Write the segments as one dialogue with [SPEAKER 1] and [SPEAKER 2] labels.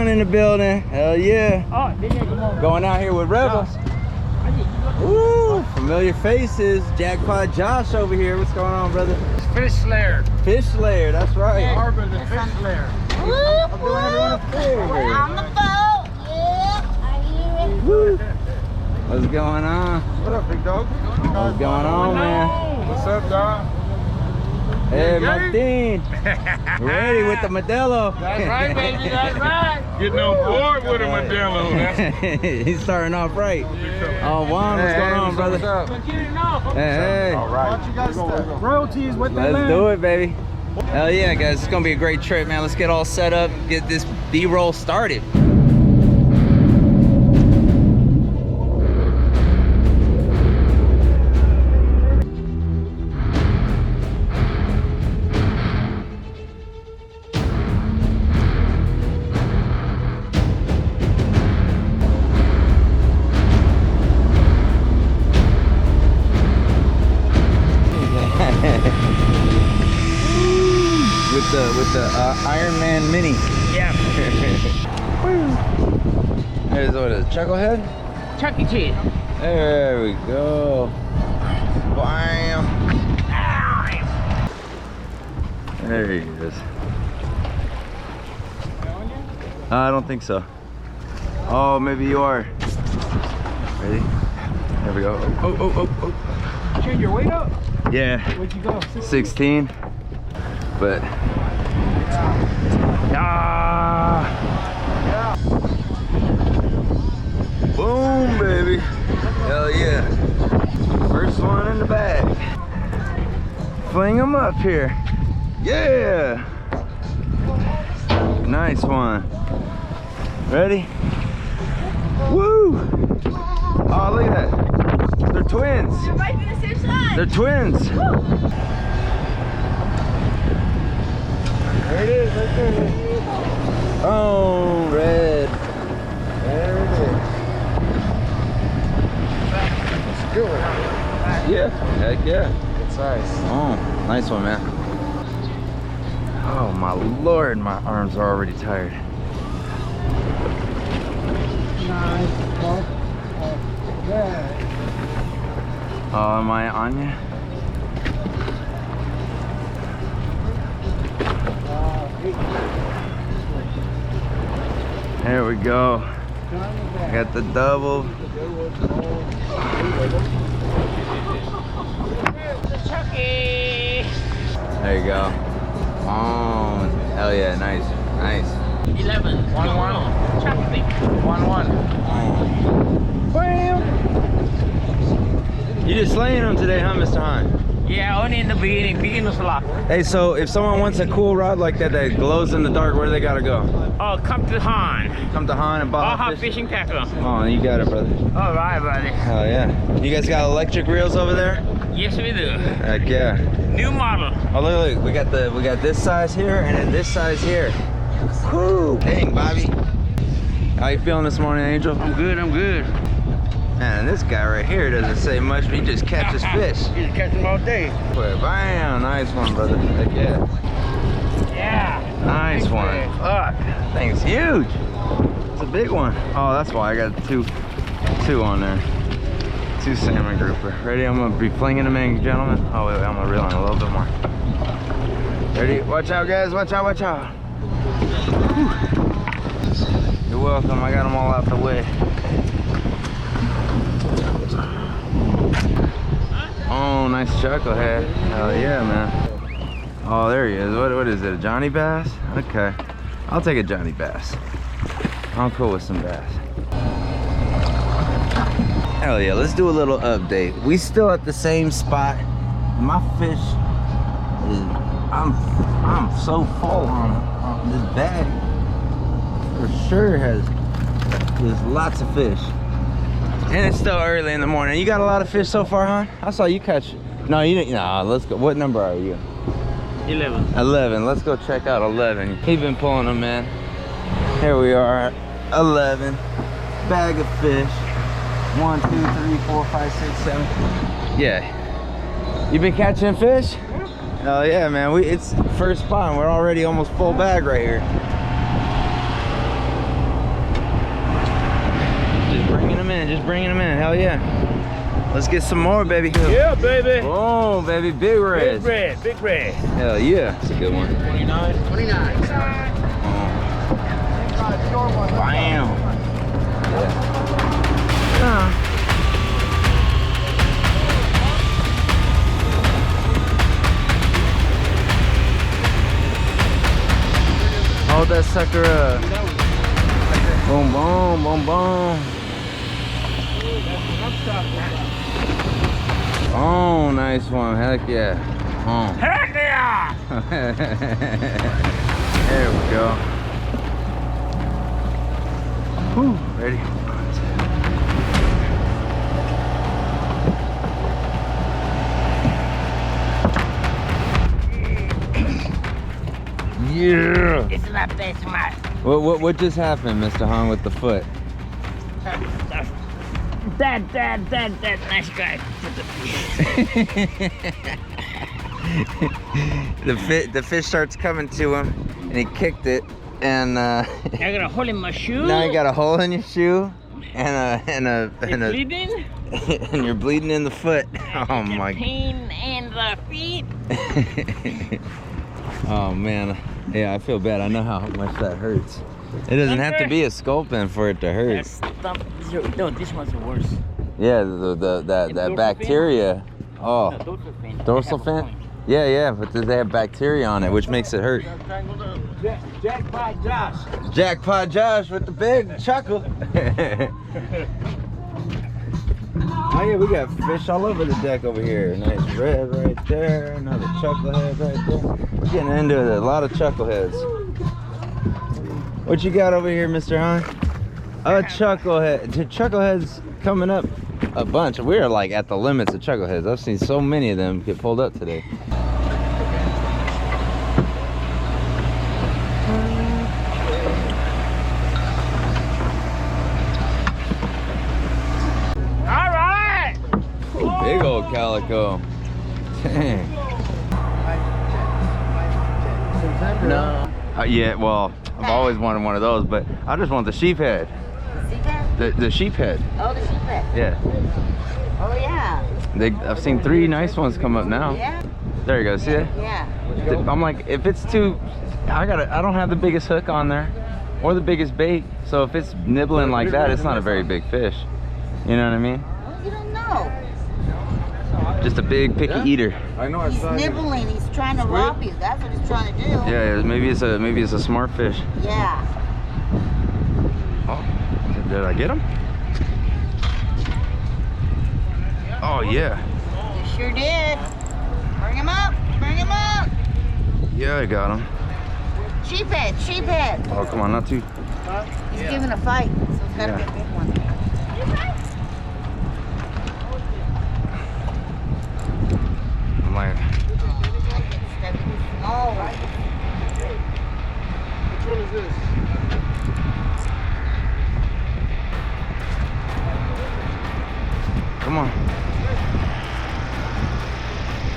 [SPEAKER 1] John in the building. Hell yeah. Going out here with Rebels. Woo, familiar faces. Jackpot Josh over here. What's going on, brother?
[SPEAKER 2] Fish Slayer.
[SPEAKER 1] Fish Slayer, that's right.
[SPEAKER 2] Harbor the Fish Slayer.
[SPEAKER 1] I'm doing everyone a favor.
[SPEAKER 3] On the boat. Yeah, I hear it.
[SPEAKER 1] Woo. What's going on?
[SPEAKER 2] What up, big dog?
[SPEAKER 1] What's going on, man?
[SPEAKER 2] What's up, dog?
[SPEAKER 1] Hey, Martin. Ready with the Modelo.
[SPEAKER 2] That's right, baby. That's right. Getting on board with a Modelo.
[SPEAKER 1] He's starting off right. Oh, Juan, what's going on, brother? Hey.
[SPEAKER 2] All right. Royalties with the
[SPEAKER 1] Let's do it, baby. Hell yeah, guys. It's going to be a great trip, man. Let's get all set up, get this B-roll started. with the Iron Man Mini.
[SPEAKER 4] Yeah.
[SPEAKER 1] There's what is it, Chucklehead?
[SPEAKER 4] Chuck E. Cheese.
[SPEAKER 1] There we go. Bam. There he is. I don't think so. Oh, maybe you are. Ready? There we go. Oh, oh, oh, oh.
[SPEAKER 4] Change your weight up?
[SPEAKER 1] Yeah.
[SPEAKER 4] Where'd you go?
[SPEAKER 1] 16. But.
[SPEAKER 4] Ah.
[SPEAKER 1] Boom, baby. Hell yeah. First one in the bag. Fling them up here. Yeah. Nice one. Ready? Woo! Oh, look at that. They're twins.
[SPEAKER 3] They're right from the same side.
[SPEAKER 1] They're twins.
[SPEAKER 2] There it is, right there.
[SPEAKER 1] Oh, red.
[SPEAKER 2] There it is. Let's do it.
[SPEAKER 1] Yeah. Heck yeah.
[SPEAKER 2] Good size.
[SPEAKER 1] Oh, nice one, man. Oh my lord, my arms are already tired.
[SPEAKER 2] Nice.
[SPEAKER 1] Oh, am I on you? There we go. Got the double. There you go. Oh, hell yeah, nice, nice.
[SPEAKER 4] 11.
[SPEAKER 2] 1-1.
[SPEAKER 4] Chocolate.
[SPEAKER 2] 1-1.
[SPEAKER 1] Bam! You just slaying them today, huh, Mr. Hahn?
[SPEAKER 4] Yeah, only in the beginner's lock.
[SPEAKER 1] Hey, so if someone wants a cool rod like that that glows in the dark, where do they gotta go?
[SPEAKER 4] Oh, come to Han.
[SPEAKER 1] Come to Hahn and Baja
[SPEAKER 4] Baja
[SPEAKER 1] Fishing?
[SPEAKER 4] Fishing Tackle.
[SPEAKER 1] Oh, you got it, brother.
[SPEAKER 4] All right, buddy.
[SPEAKER 1] Hell yeah. You guys got electric reels over there?
[SPEAKER 4] Yes, we do.
[SPEAKER 1] Heck yeah.
[SPEAKER 4] New model.
[SPEAKER 1] Oh, look, we got this size here and then this size here. Whoo! Dang, Bobby. How you feeling this morning, Angel?
[SPEAKER 4] I'm good, I'm good.
[SPEAKER 1] Man, this guy right here doesn't say much, but he just catches fish.
[SPEAKER 4] You just catch them all day.
[SPEAKER 1] Bam! Nice one, brother. Heck yeah.
[SPEAKER 4] Yeah.
[SPEAKER 1] Nice one. Fuck. That thing's huge. It's a big one. Oh, that's why I got two on there. 2 salmon grouper. Ready? I'm gonna be flinging them in, gentlemen. Oh wait, I'm gonna reel on a little bit more. Ready? Watch out, guys. Watch out, watch out. Whew. You're welcome. I got them all out the way. Oh, nice chucklehead. Hell yeah, man. Oh, there he is. What is it? A Johnny Bass? Okay. I'll take a Johnny Bass. I'm cool with some bass. Hell yeah, let's do a little update. We still at the same spot. My fish is, I'm so full on this bag. For sure there's lots of fish. And it's still early in the morning. You got a lot of fish so far, huh? I saw you catch. No, you didn't. No, let's go. What number are you?
[SPEAKER 4] 11.
[SPEAKER 1] 11. Let's go check out 11. He's been pulling them, man. Here we are, 11. Bag of fish. 1, 2, 3, 4, 5, 6, 7. Yeah. You been catching fish? Oh yeah, man. It's first spot. And we're already almost full bag right here. in, just bringing them in. Hell yeah. Let's get some more, baby.
[SPEAKER 2] Yeah, baby.
[SPEAKER 1] Oh, baby, big red.
[SPEAKER 2] Big red, big red.
[SPEAKER 1] Hell yeah. That's a good one.
[SPEAKER 2] 29. 29.
[SPEAKER 1] Bam. Hold that sucker up. Boom, boom, boom, boom. Oh, nice one. Heck yeah. Oh.
[SPEAKER 2] Heck yeah!
[SPEAKER 1] There we go. Whew, ready? Yeah.
[SPEAKER 3] It's not that smart.
[SPEAKER 1] What just happened, Mr. Han, with the foot?
[SPEAKER 3] That nice guy.
[SPEAKER 1] The fish starts coming to him, and he kicked it, and
[SPEAKER 3] I got a hole in my shoe.
[SPEAKER 1] now you got a hole in your shoe, and
[SPEAKER 3] Bleeding.
[SPEAKER 1] and you're bleeding in the foot. Oh my.
[SPEAKER 3] Pain in the feet.
[SPEAKER 1] Oh man, yeah, I feel bad. I know how much that hurts. It doesn't have to be a sculpin for it to hurt.
[SPEAKER 3] No, this one's the worst.
[SPEAKER 1] Yeah, that bacteria. Oh, dorsal fin. Yeah, but they have bacteria on it, which makes it hurt.
[SPEAKER 2] Jackpot Josh.
[SPEAKER 1] Jackpot Josh with the big chuckle. Oh yeah, we got fish all over the deck over here. Nice red right there, another chucklehead right there. We're getting into a lot of chuckleheads. What you got over here, Mr. Han? A chucklehead. The chuckleheads coming up a bunch. We're like at the limits of chuckleheads. I've seen so many of them get pulled up today. Big old calico. Dang. No. Yeah, well, I've always wanted one of those, but I just want the sheephead. The sheephead.
[SPEAKER 3] Oh, the sheephead.
[SPEAKER 1] Yeah.
[SPEAKER 3] Oh, yeah.
[SPEAKER 1] I've seen 3 nice ones come up now.
[SPEAKER 3] Yeah.
[SPEAKER 1] There you go. See it?
[SPEAKER 3] Yeah.
[SPEAKER 1] I'm like, if it's too, I don't have the biggest hook on there, or the biggest bait. So if it's nibbling like that, it's not a very big fish. You know what I mean?
[SPEAKER 3] Well, you don't know.
[SPEAKER 1] Just a big picky eater.
[SPEAKER 2] I know.
[SPEAKER 3] He's nibbling. He's trying to rob you. That's what he's trying to do.
[SPEAKER 1] Yeah, maybe it's a smart fish.
[SPEAKER 3] Yeah.
[SPEAKER 1] Oh, did I get him? Oh yeah.
[SPEAKER 3] You sure did. Bring him up. Bring him up.
[SPEAKER 1] Yeah, I got him.
[SPEAKER 3] Sheephead. Sheephead.
[SPEAKER 1] Oh, come on, not too.
[SPEAKER 3] He's giving a fight, so it's got to be a big one.
[SPEAKER 1] I'm like,
[SPEAKER 3] Oh.
[SPEAKER 2] Which one is this?
[SPEAKER 1] come on.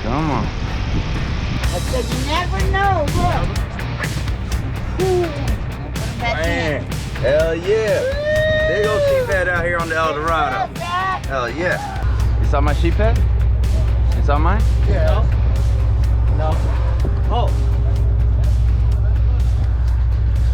[SPEAKER 1] Come on.
[SPEAKER 3] I said you never know. Look.
[SPEAKER 1] Man, hell yeah. Big old sheephead out here on the Eldorado. Hell yeah. You saw my sheephead? You saw mine?
[SPEAKER 2] Yeah. No. Oh.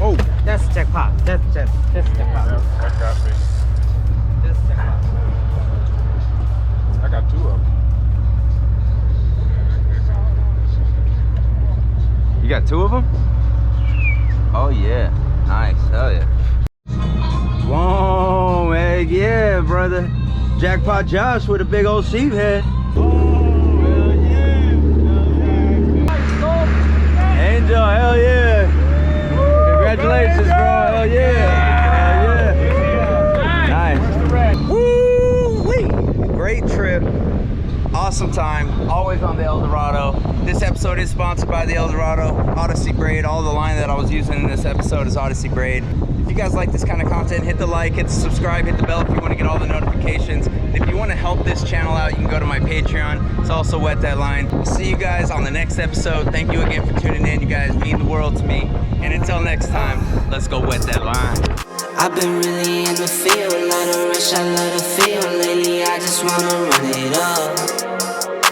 [SPEAKER 1] Oh.
[SPEAKER 4] That's jackpot. That's jackpot.
[SPEAKER 2] That got me.
[SPEAKER 4] That's jackpot.
[SPEAKER 2] I got 2 of them.
[SPEAKER 1] You got 2 of them? Oh yeah. Nice. Hell yeah. Whoa, heck yeah, brother. Jackpot Josh with a big old sheephead. Angel, hell yeah. Congratulations, bro. Hell yeah. Hell yeah. Nice. Woo-wee. Great trip. awesome time, always on the Eldorado. This episode is sponsored by the Eldorado Odyssey Braid. All the line that I was using in this episode is Odyssey Braid. If you guys like this kind of content, hit the like, hit the subscribe, hit the bell if you want to get all the notifications. And if you want to help this channel out, you can go to my Patreon. It's also Wet That Line. I'll see you guys on the next episode. Thank you again for tuning in. You guys mean the world to me. And until next time, let's go wet that line.
[SPEAKER 5] I've been really in the field, love the rush, I love the feel. Lately I just wanna run it up.